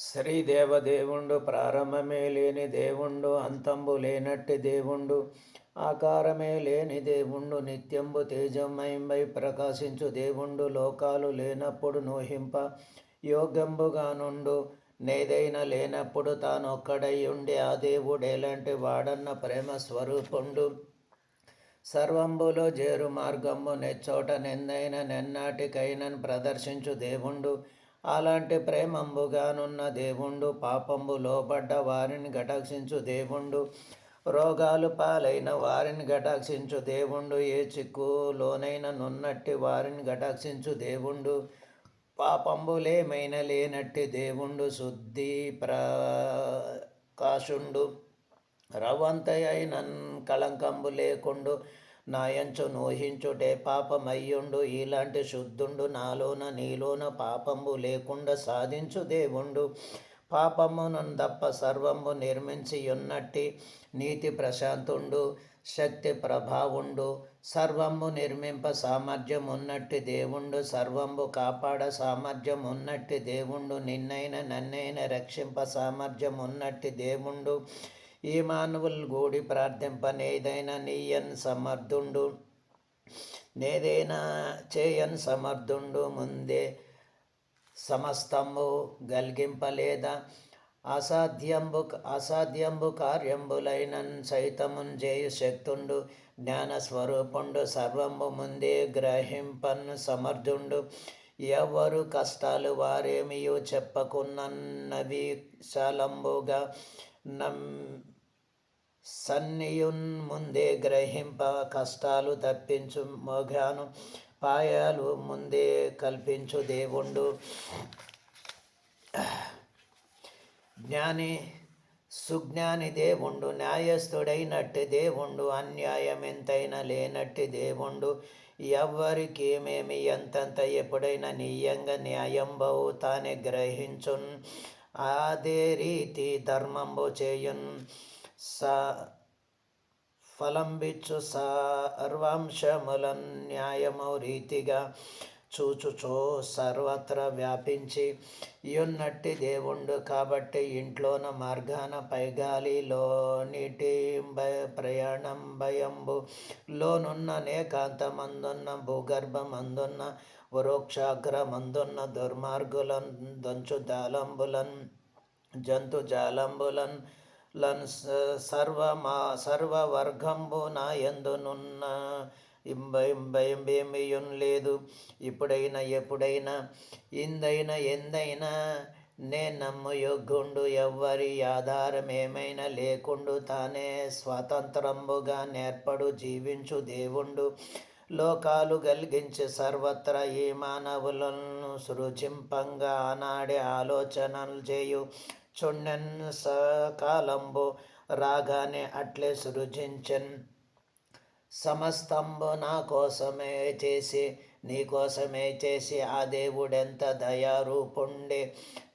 శ్రీదేవదేవుండు ప్రారంభమే లేని దేవుండు, అంతంబు లేనట్టి దేవుండు, ఆకారమే లేని దేవుండు, నిత్యంబు తేజమయంబై ప్రకాశించు దేవుండు, లోకాలు లేనప్పుడు నూహింప యోగ్యంబుగానుండు, నేదైన లేనప్పుడు తానొక్కడై ఉండి ఆ దేవుడెలాంటి వాడన్న ప్రేమ స్వరూపుండు. సర్వంబులో జేరు మార్గంబు నెచ్చోట నెందైన నెన్నాటికైనన్ ప్రదర్శించు దేవుండు, అలాంటి ప్రేమంబుగానున్న దేవుండు, పాపంబు లోబడ్డ వారిని గటాక్షించు దేవుండు, రోగాలు పాలైన వారిని గటాక్షించు దేవుండు, ఏ చిక్కులోనైన నున్నట్టి వారిని గటాక్షించు దేవుండు, పాపంబులేమైన లేనట్టి దేవుండు, శుద్ధి ప్రకాశుండు, రవంతయైనన్ కళంకంబు లేకుండు, నాయంచు నూహించుటే పాపమయ్యుండు, ఇలాంటి శుద్ధుండు నాలోన నీలోన పాపంబు లేకుండా సాధించు దేవుండు, పాపమునందప్ప సర్వంబు నిర్మించి ఉన్నట్టి నీతి ప్రశాంతుండు, శక్తి ప్రభావుండు, సర్వంబు నిర్మింప సామర్థ్యం ఉన్నట్టి దేవుండు, సర్వంబు కాపాడ సామర్థ్యం ఉన్నట్టి దేవుండు, నిన్నైన నన్నైన రక్షింప సామర్థ్యం ఉన్నట్టి దేవుండు, ఈ మానవులు గూడి ప్రార్థింపనేదైనా నీయన్ సమర్థుండు, నేదైనా చేయన్ సమర్థుండు, ముందే సమస్తంబు గల్గింపలేదా, అసాధ్యంబు కార్యంబులైనన్ సైతమున్ చేయు శక్తుండు, జ్ఞానస్వరూపుండు, సర్వంబు ముందే గ్రహింపన్ సమర్థుండు, ఎవరు కష్టాలు వారేమియో చెప్పకున్నవి శాలంబుగా సన్నియున్ ముందే గ్రహింప కష్టాలు తప్పించు మోగాను పాయాలు ముందే కల్పించు దేవుండు, జ్ఞాని సుజ్ఞాని దేవుండు, న్యాయస్థుడైనట్టి దేవుండు, అన్యాయమెంతైన లేనట్టి దేవుండు, ఎవ్వరికేమేమి ఎంతంత ఎప్పుడైనా నీయంగా న్యాయంబవు తానే గ్రహించున్, అదే రీతి ధర్మంబు చేయున్, ఫలంబిచ్చు సర్వాంశములన్ న్యాయము రీతిగా చూచుచో సర్వత్ర వ్యాపించి యున్నట్టి దేవుండు, కాబట్టి ఇంట్లోన మార్గాన పైగాలిలో నీటి ప్రయాణం భయంబు లోనున్న నేకాంతమందున్న భూగర్భమందున్న వృక్షాగ్రమందున్న దుర్మార్గులన్ దంచుజాలంబులన్ జంతుజాలంబులన్ సర్వవర్గంబు నా యందునున్న భయమేమియున్ లేదు, ఇప్పుడైనా ఎప్పుడైనా ఇందైనా ఎందైనా నే నమ్ము యోగ్యుండు, ఎవ్వరి ఆధారమేమైనా లేకుండు, తానే స్వతంత్రంబుగా నేర్పడు జీవించు దేవుండు, లోకాలు గల్గించి సర్వత్రా ఈ మానవులను సృజింపంగా ఆనాడే ఆలోచనలు చేయు చుండెన్ సకాలంబు రాగానే అట్లే సృజించన్, సమస్తంబు నా కోసమే చేసి నీ కోసమే చేసి ఆ దేవుడెంత దయారూపుండే,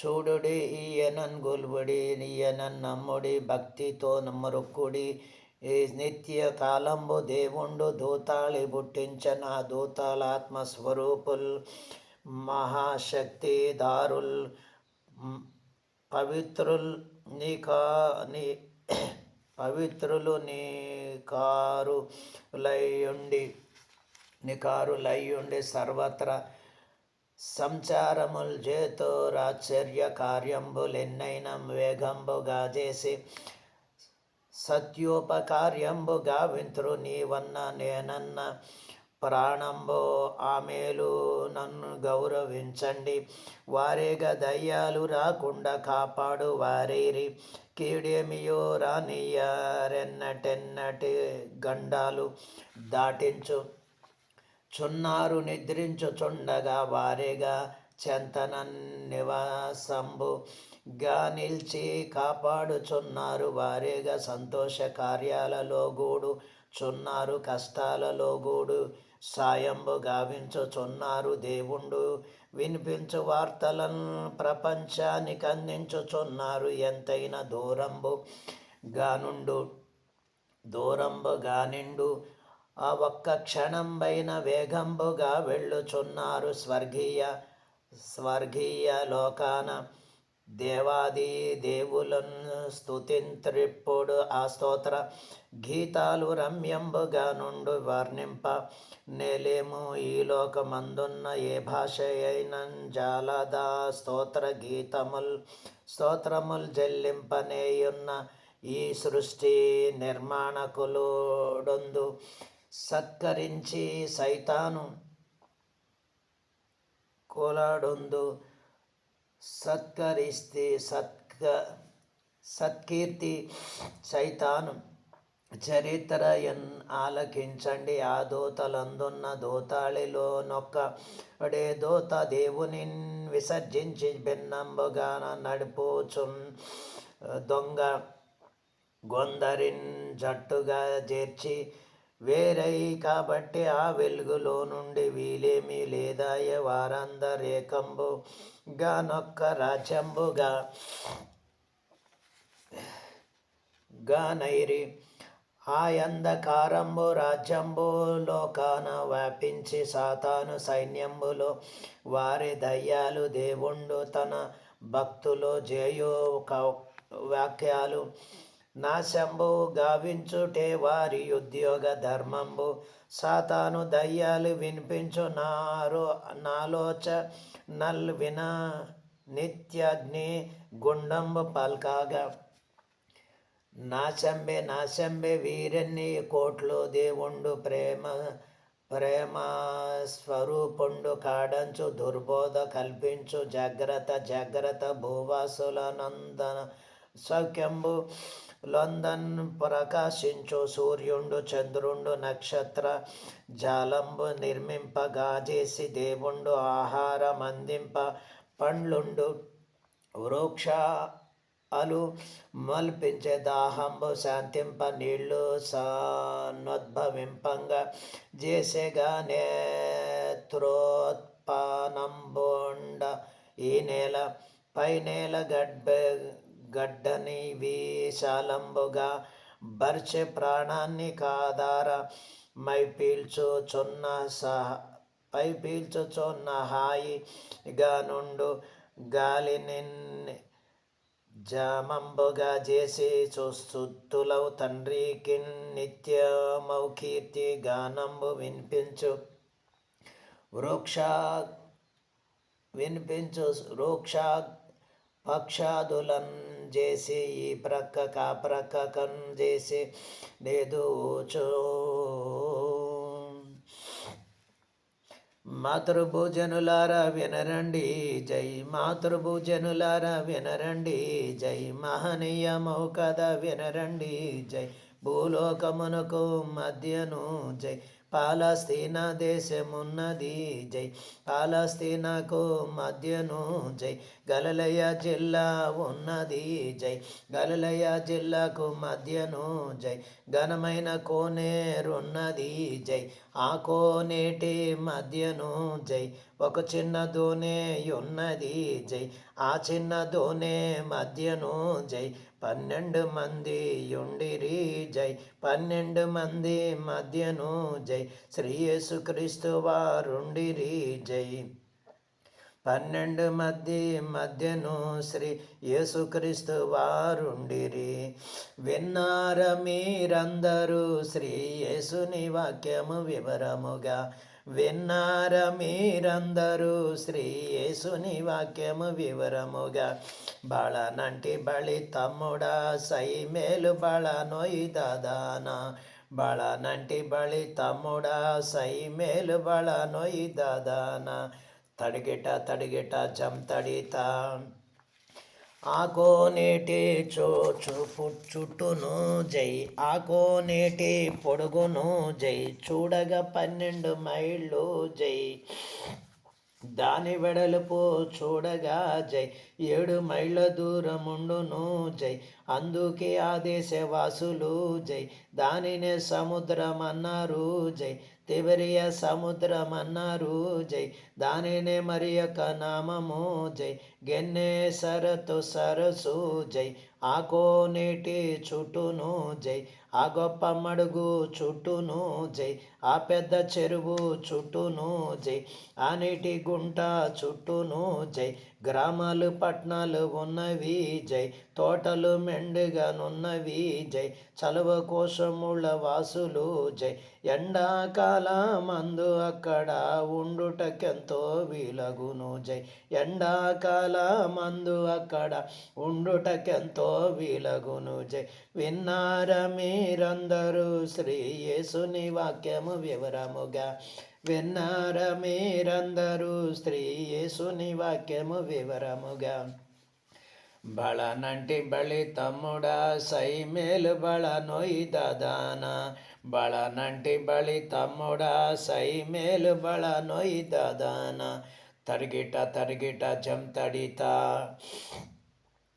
చూడుడి ఈయనన్ గొల్వుడి ఈయనన్ నమ్ముడి, భక్తితో మొక్కుడి, నిత్య కాలంబు దేవుండు దూతాళి పుట్టించన్, ఆ దూతాలాత్మస్వరూపుల్ మహాశక్తిదారుల్ పవిత్రులు నికారులయ్యుండి సర్వత్రా సంచారముల్ చేతురాశ్చర్య కార్యంబులెన్నైన వేగంబుగా చేసి సత్యోపకార్యంబు గావింతురు, నీవన్న నేనన్న ప్రాణంబో ఆమెలు నన్ను గౌరవించండి, వారేగా దయ్యాలు రాకుండా కాపాడు వారేరి, కీడేమియో రానియరెన్నటెన్నటి గండాలు దాటించు చున్నారు, నిద్రించుచుండగా వారేగా చెంతనన్ నివాసంబుగా నిలిచి కాపాడుచున్నారు, వారేగా సంతోష కార్యాలలో గూడు చున్నారు, కష్టాలలో గూడు సాయంబు గావించుచున్నారు, దేవుండు వినిపించు వార్తలను ప్రపంచానికి అందించుచున్నారు, ఎంతైనా దూరంబుగా నిండు ఆ ఒక్క క్షణంబైన వేగంబుగా వెళ్ళుచున్నారు, స్వర్గీయ లోకాన దేవాది దేవులను స్తుతింత్రిప్పుడు ఆ స్తోత్ర గీతాలు రమ్యంబుగా నుండి వర్ణింప నేలేము. ఈ లోకమందున్న ఏ భాష అయిన జాలదా స్తోత్రముల్ జల్లింపనేయున్న ఈ సృష్టి నిర్మాణకులుడొందు సత్కరించి సైతాను కోలాడొందు సత్కీర్తి సైతాను చరిత్ర ఆలకించండి. ఆ దూతలందున్న దూతాళిలో నొక్కడే దూత దేవుని విసర్జించి భిన్నంబుగా నడుపుచున్ దొంగ గొందరిన్ జట్టుగా చేర్చి వేరై కాబట్టి ఆ వెలుగులో నుండి వీలేమీ లేదాయ. వారందరేకంబుగా నొక్క రాజ్యంబుగా నైరి ఆ అంధకారంబు రాజ్యంబు లోకాన వ్యాపించి సాతాను సైన్యంబులో వారి దయ్యాలు దేవుండు తన భక్తులు జేయు వాక్యాలు నాశంబు గావించుటే వారి ఉద్యోగ ధర్మంబు. సాతాను దయ్యాలు వినిపించు నాలోచనల్ విన నిత్యాగ్ని గుండంబు పల్కాగా నాశంబే వీరెన్ని కోట్లు దేవుండు ప్రేమ స్వరూపుండు కాడంచు దుర్బోధ కల్పించు జాగ్రత్త భూవాసుల నందన సౌఖ్యంబు లొందన్ ప్రకాశించు సూర్యుండు చంద్రుండు నక్షత్ర జాలంబు నిర్మింపగాజేసి దేవుండు ఆహారం అందింప పండ్లుండు వృక్షాలు మల్పించే దాహంబు శాంతింప నీళ్లు నోద్భవింపంగా చేసేగా నేత్రోత్పానంబుండ ఈ నేల పైనేల గడ్డని విశాలంబుగా బర్చె ప్రాణాన్ని కాదార మై పీల్చుచున్న హాయిగా నుండు గాలిని జామంబుగా చేసి స్తుతులవు తండ్రికి నిత్యమౌ కీర్తి గానంబు వినిపించు వృక్ష పక్షాదులను చేసి ఈ ప్రక్క కా ప్రక్కకన్ చేసి లేదూచు మాతృభూజనులారా వినరండి జై. మాతృభూజనులారా వినరండి జై. మహనీయమౌ కదా వినరండి జై. భూలోకమునకు మధ్యను జై. పాలస్తీనా దేశమున్నది జై. పాలస్తీనాకు మధ్యను జై. గలిలయ జిల్లా ఉన్నది జై. గలిలయ జిల్లాకు మధ్యను జై. ఘనమైన కోనేరున్నది జై. ఆ కోనేటి మధ్యను జై. ఒక చిన్న దోణి ఉన్నది జై. ఆ చిన్న దోణి మధ్యను జై. 12 మంది యుండిరి జై. 12 మంది మధ్యను జై. శ్రీ యేసుక్రీస్తు వారుండిరి జై. 12 మంది మధ్యను శ్రీ యేసుక్రీస్తు వారుండిరి. విన్నార మీరందరూ శ్రీ యేసుని వాక్యము వివరముగా. విన్నార మీరందరూ శ్రీ యేసుని వాక్యము వివరముగా. బాళనంటి బళి తమ్ముడా సైమేలు బళ నొయ్దాదానా. బాళనంటి బళి తమ్ముడా సైమేలు బళ నొయ్దాదానా. తడిగిట జంతడిత ఆకోనేటి చుట్టును జై. ఆకోనేటి పొడుగును జై. చూడగా 12 మైళ్ళు జై. దాని వెడల్పు చూడగా జై. 7 మైళ్ళ దూరముండును జై. అందుకే ఆ దేశవాసులు జై. దానినే సముద్రమన్నారు జై. తిబెరియ సముద్రమన్నారు జై. దానినే మరి యొక్క నామము జై. గెన్నేసరతు సరస్సు జై. ఆ కోనేటి చుట్టూను జై, ఆ గొప్ప మడుగు చుట్టూను జై, ఆ పెద్ద చెరువు చుట్టూను జై, ఆ నీటి గుంట చుట్టూను జై, గ్రామాలు పట్టణాలు ఉన్నవి జై, తోటలు మెండుగానున్నవి జై, చలువ కోశముల వాసులు జై, ఎండాకాలమందు అక్కడ ఉండుటకెంతో వీలగును జై, ఎండాకాలమందు అక్కడ ఉండుటకెంతో వీలగును జై. విన్నార మీరందరూ శ్రీ యేసుని వాక్యము వివరముగా, విన్నార మీరందరూ శ్రీ యేసుని వాక్యము వివరముగా. బళనంటి బళి తమ్ముడా సైమేలు బళ నొయ్దాదాన, బళనంటి బళి తమ్ముడా సైమేలు బళ నొయ్దాదాన, తరిగిట తరిగిట జంతడితా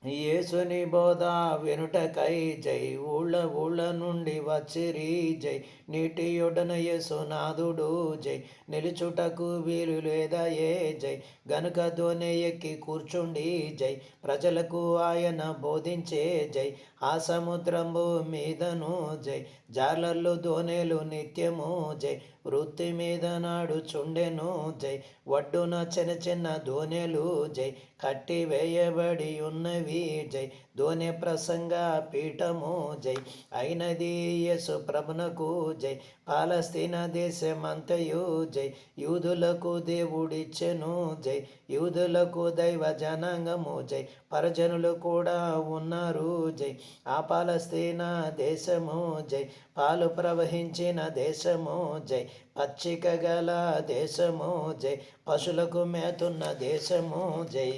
యేసుని బోధ వినుటకై జై, ఊళ్ళ ఊళ్ళ నుండి వచ్చిరి జై, నీటియొడన యేసునాథుడు జై, నిలుచుటకు వీలు లేదా ఏ జై, గనుక దోనె ఎక్కి కూర్చుండి జై, ప్రజలకు ఆయన బోధించే జై, ఆ సముద్రము మీదను జై, జాలర్లు దోనెలు నిత్యము జై, వృత్తి మీద నాడు చుండెను జై, ఒడ్డున చిన్న చిన్న దోనెలు జై, కట్టి వేయబడి ఉన్నవి జై, దోనె ప్రసంగ పీఠము జై, అయినది యేసు ప్రభునకు జై, పాలస్తీనా దేశమంతయు జై, యూదులకు దేవుడిచ్చెను జై, యూదులకు దైవ జనాంగము జై, పరజనులు కూడా ఉన్నారు జై, ఆ పాలస్తీనా దేశము జై, పాలు ప్రవహించిన దేశము జై, పచ్చిక గల దేశము జై, పశువులకు మేతున్న దేశము జై,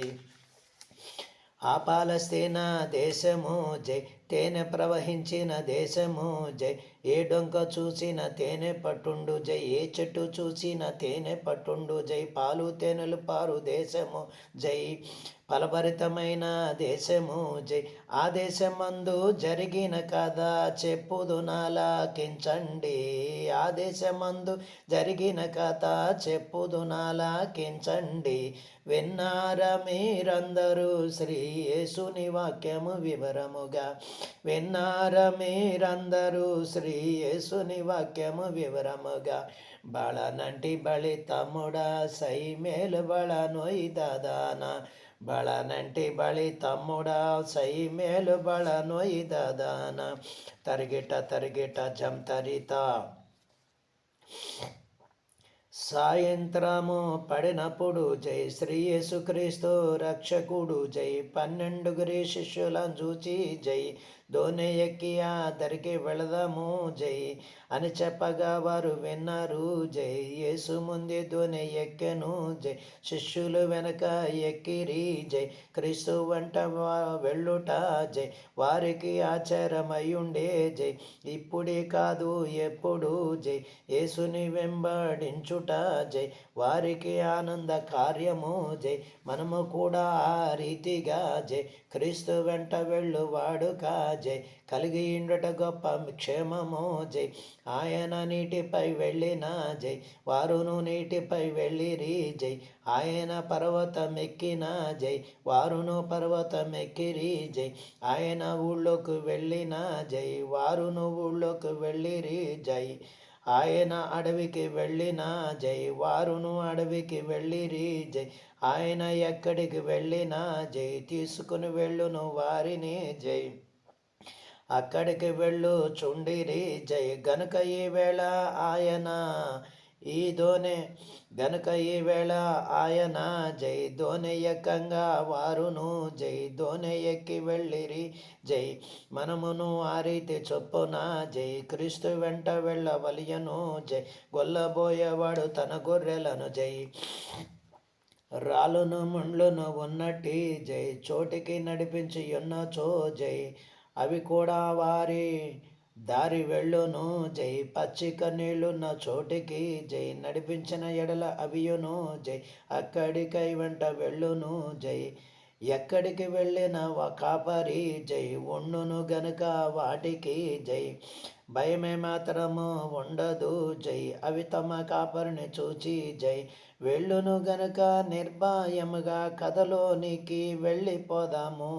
ఆ పాలస్తీనా దేశము జై, తేనె ప్రవహించిన దేశము జై, ఏ డొంక చూసిన తేనె పట్టుండు జై, ఏ చెట్టు చూసిన తేనె పట్టుండు జై, పాలు తేనెలు పారు దేశము జై, ఫలభరితమైన దేశము జై, ఆ దేశమందు జరిగిన కథ చెప్పుదు నాలాకించండి, ఆ దేశమందు జరిగిన కథ చెప్పుదు నాలాకించండి, విన్నార మీరందరూ శ్రీ యేసుని వాక్యము వివరముగా, విన్నార మీరందరూ శ్రీ యేసుని వాక్యము వివరముగా. బళనంటి బళి తమ్ముడా సైమేలు బళ నొయ్దాదాన, బళనంటి బళి తమ్ముడా సైమేలు బళ నొయ్దాదాన, తరిగిట తరిగిట జంతరిత. సాయంత్రము పడినప్పుడు జై, శ్రీ యేసుక్రీస్తు రక్షకుడు జై, 12 శిష్యులను చూచి జై, దోనె ఎక్కి ఆ దరికి వెళదాము జై అని చెప్పగా వారు విన్నారు జై, యేసు ముందే దోనె ఎక్కెను జై, శిష్యులు వెనక ఎక్కిరి జై, క్రీస్తు వెంట వెళ్ళుట జై, వారికి ఆచారమయ్యుండే జై, ఇప్పుడే కాదు ఎప్పుడు జై, యేసుని వెంబడించుట జై, వారికి ఆనంద కార్యము జై, మనము కూడా ఆ రీతిగా జై, క్రీస్తు వెంట వెళ్ళువాడుగా జై, కలిగి ఉండుట గొప్ప క్షేమము జై, ఆయన నీటిపై వెళ్ళిన జై, వారును నీటిపై వెళ్ళిరి జై, ఆయన పర్వతమెక్కిన జై, వారును పర్వతమెక్కిరి జై, ఆయన ఊళ్ళోకి వెళ్ళిన జై, వారును ఊళ్ళోకి వెళ్ళిరి జై, ఆయన అడవికి వెళ్ళిన జై, వారును అడవికి వెళ్ళిరి జై, ఆయన ఎక్కడికి వెళ్ళినా జై, తీసుకుని వెళ్ళును వారిని జై, అక్కడికి వెళ్ళు చుండిరి జై, గనుక ఈవేళ ఆయన ఈ దోనె, గనుక ఈవేళ ఆయన జై, దోనె ఎక్కంగా వారును జై, దోనె ఎక్కి వెళ్ళిరి జై, మనమును ఆ రీతి చొప్పున జై, క్రీస్తు వెంట వెళ్ళవలయను జై, గొల్లబోయేవాడు తన గొర్రెలను జై, రాళ్ళును ముండ్లును ఉన్నట్టి జై, చోటికి నడిపించి ఉన్నచో జై, అవి కూడా వారి దారి వెళ్ళును జై, పచ్చిక నీళ్ళున్న చోటికి జై, నడిపించిన ఎడల అవియును జై, అక్కడికై వెంట వెళ్ళును జై, ఎక్కడికి వెళ్ళిన కాపరి జై, ఉండును గనుక వాటికి జై, భయమే మాత్రము ఉండదు జై, అవి తమ కాపరిని చూచి జై, వెళ్ళును గనుక నిర్భయముగా కథలోనికి వెళ్ళిపోదాము,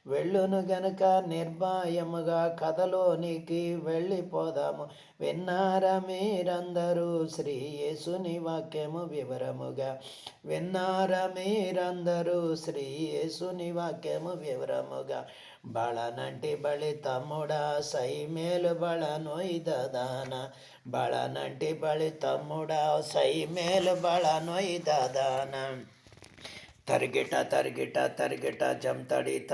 వెళ్ళును గనుక నిర్భయముగా కథలోనికి వెళ్ళిపోదాము. విన్నారా మీరందరూ శ్రీ యేసుని వాక్యము వివరముగా? విన్నారా మీరందరూ శ్రీ యేసుని వాక్యము వివరముగా? బళనంటి బళి తమ్ముడా సైమేలు బళనొయ్దదాన. బళనంటి బళి తమ్ముడా సైమేలు బళనొయ్దదాన. తరిగిట తరిగిట తరిగిట జంతడిత.